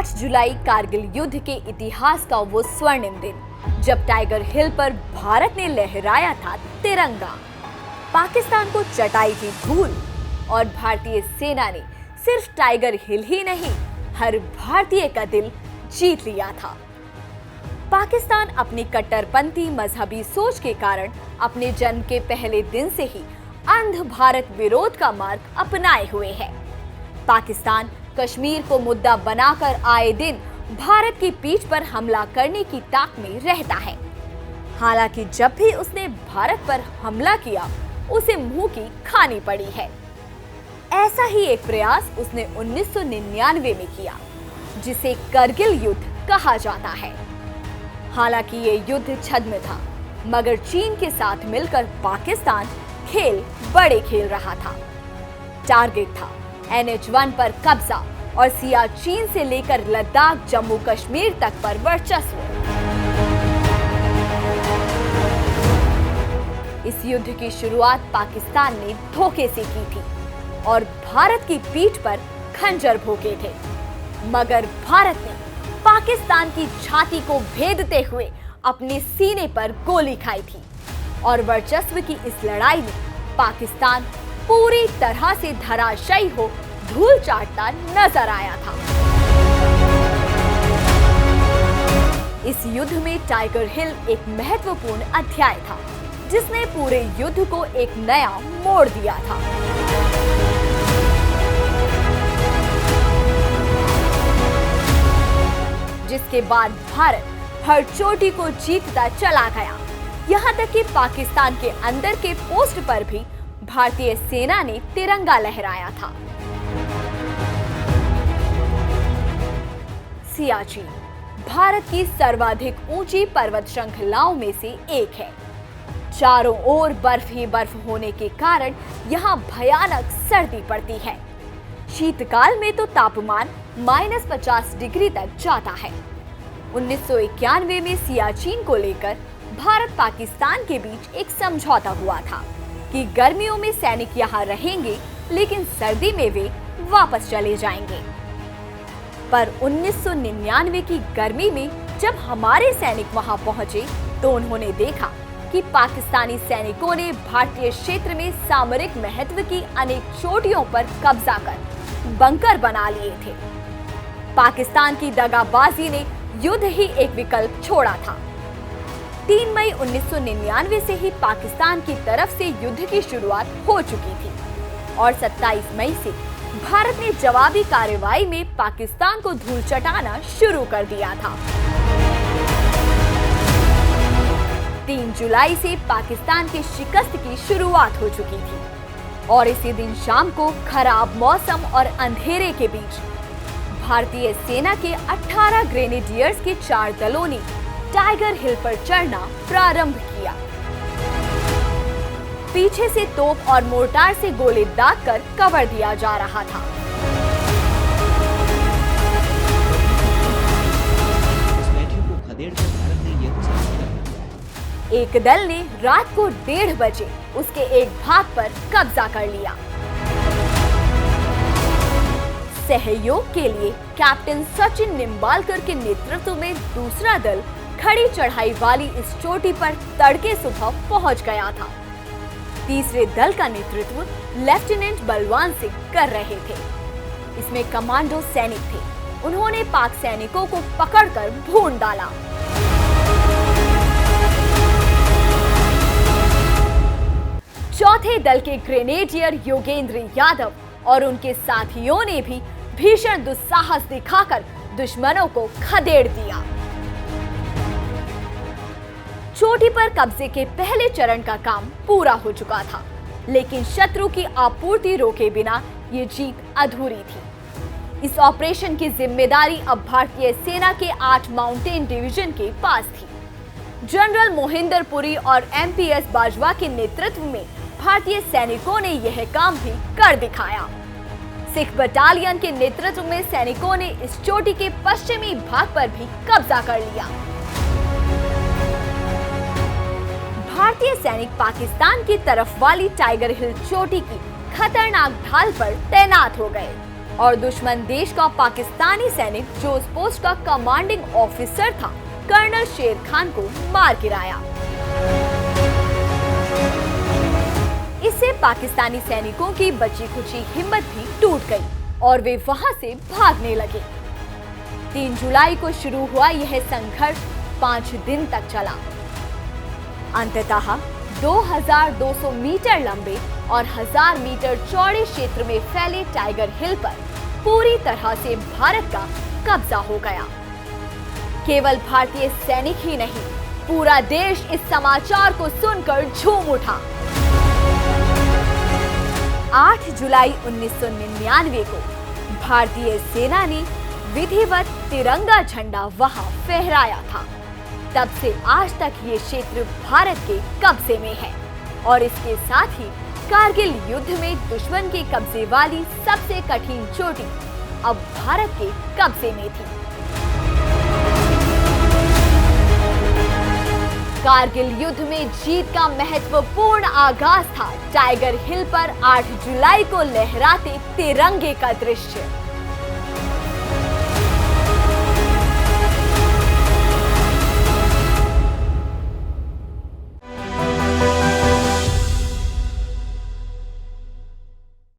8 जुलाई कारगिल युद्ध के इतिहास का वो स्वर्णिम दिन जब टाइगर हिल पर भारत ने लहराया था तिरंगा। पाकिस्तान को चटाई थी धूल और भारतीय सेना ने सिर्फ टाइगर हिल ही नहीं, हर भारतीय का दिल जीत लिया था। पाकिस्तान अपनी कट्टरपंथी मजहबी सोच के कारण अपने जन्म के पहले दिन से ही अंध भारत विरोध का मार्ग अपनाए हुए है। पाकिस्तान कश्मीर को मुद्दा बनाकर आए दिन भारत की पीठ पर हमला करने की ताक में रहता है। हालांकि जब भी उसने भारत पर हमला किया, उसे मुंह की खानी पड़ी है। ऐसा ही एक प्रयास उसने 1999 में किया, जिसे करगिल युद्ध कहा जाता है। हालांकि ये युद्ध छद्म था, मगर चीन के साथ मिलकर पाकिस्तान खेल बड़े खेल रहा था। टारगेट था NH-1 पर कब्जा और सियाचिन से लेकर लद्दाख जम्मू कश्मीर तक पर वर्चस्व। इस युद्ध की शुरुआत पाकिस्तान ने धोखे से की थी और भारत की पीठ पर खंजर भोंके थे, मगर भारत ने पाकिस्तान की छाती को भेदते हुए अपने सीने पर गोली खाई थी और वर्चस्व की इस लड़ाई में पाकिस्तान पूरी तरह से धराशायी हो धूल चाटता नजर आया था। इस युद्ध में टाइगर हिल एक महत्वपूर्ण अध्याय था, जिसने पूरे युद्ध को एक नया मोड़ दिया था। जिसके बाद भारत हर चोटी को जीतता चला गया, यहाँ तक कि पाकिस्तान के अंदर के पोस्ट पर भी भारतीय सेना ने तिरंगा लहराया था। सियाचिन भारत की सर्वाधिक ऊंची पर्वत श्रृंखलाओं में से एक है। चारों ओर बर्फ ही बर्फ होने के कारण यहाँ भयानक सर्दी पड़ती है। शीतकाल में तो तापमान -50 डिग्री तक जाता है। 1991 में सियाचिन को लेकर भारत पाकिस्तान के बीच एक समझौता हुआ था कि गर्मियों में सैनिक यहाँ रहेंगे, लेकिन सर्दी में वे वापस चले जाएंगे। पर 1999 की गर्मी में जब हमारे सैनिक वहां पहुंचे, तो उन्होंने देखा कि पाकिस्तानी सैनिकों ने भारतीय क्षेत्र में सामरिक महत्व की अनेक चोटियों पर कब्जा कर बंकर बना लिए थे। पाकिस्तान की दगाबाजी ने युद्ध ही एक विकल्प छोड़ा था। 3 मई 1999 से ही पाकिस्तान की तरफ से युद्ध की शुरुआत हो चुकी थी और 27 मई से भारत ने जवाबी कार्रवाई में पाकिस्तान को धूल चटाना शुरू कर दिया था। 3 जुलाई से पाकिस्तान की शिकस्त की शुरुआत हो चुकी थी और इसी दिन शाम को खराब मौसम और अंधेरे के बीच भारतीय सेना के 18 ग्रेनेडियर्स के 4 दलों ने टाइगर हिल पर चढ़ना प्रारंभ किया। पीछे से तोप और मोर्टार से गोले दागकर कवर दिया जा रहा था। एक दल ने रात को 1:30 बजे उसके एक भाग पर कब्जा कर लिया। सहयोग के लिए कैप्टन सचिन निम्बालकर के नेतृत्व में दूसरा दल खड़ी चढ़ाई वाली इस चोटी पर तड़के सुबह पहुंच गया था। तीसरे दल का नेतृत्व लेफ्टिनेंट बलवान सिंह कर रहे थे। इसमें कमांडो सैनिक थे। उन्होंने पाक सैनिकों को पकड़कर भून डाला। चौथे दल के ग्रेनेडियर योगेंद्र यादव और उनके साथियों ने भी भीषण दुस्साहस दिखाकर दुश्मनों को खदेड़ दिया। चोटी पर कब्जे के पहले चरण का काम पूरा हो चुका था, लेकिन शत्रु की आपूर्ति रोके बिना ये जीत अधूरी थी। इस ऑपरेशन की जिम्मेदारी अब भारतीय सेना के 8 माउंटेन डिवीजन के पास थी। जनरल मोहिंदर पुरी और MPS बाजवा के नेतृत्व में भारतीय सैनिकों ने यह काम भी कर दिखाया। सिख बटालियन के नेतृत्व में सैनिकों ने इस चोटी के पश्चिमी भाग पर भी कब्जा कर लिया। भारतीय सैनिक पाकिस्तान की तरफ वाली टाइगर हिल चोटी की खतरनाक ढाल पर तैनात हो गए और दुश्मन देश का पाकिस्तानी सैनिक जो उस पोस्ट का कमांडिंग ऑफिसर था, कर्नल शेर खान को मार गिराया। इससे पाकिस्तानी सैनिकों की बची खुची हिम्मत भी टूट गई और वे वहां से भागने लगे। 3 जुलाई को शुरू हुआ यह संघर्ष 5 दिन तक चला। अंततः 2200 मीटर लंबे और 1000 मीटर चौड़े क्षेत्र में फैले टाइगर हिल पर पूरी तरह से भारत का कब्जा हो गया। केवल भारतीय सैनिक ही नहीं, पूरा देश इस समाचार को सुनकर झूम उठा। 8 जुलाई 1999 को भारतीय सेना ने विधिवत तिरंगा झंडा वहां फहराया था। तब से आज तक ये क्षेत्र भारत के कब्जे में है और इसके साथ ही कारगिल युद्ध में दुश्मन के कब्जे वाली सबसे कठिन चोटी अब भारत के कब्जे में थी। कारगिल युद्ध में जीत का महत्वपूर्ण आगाज था टाइगर हिल पर 8 जुलाई को लहराते तिरंगे का दृश्य।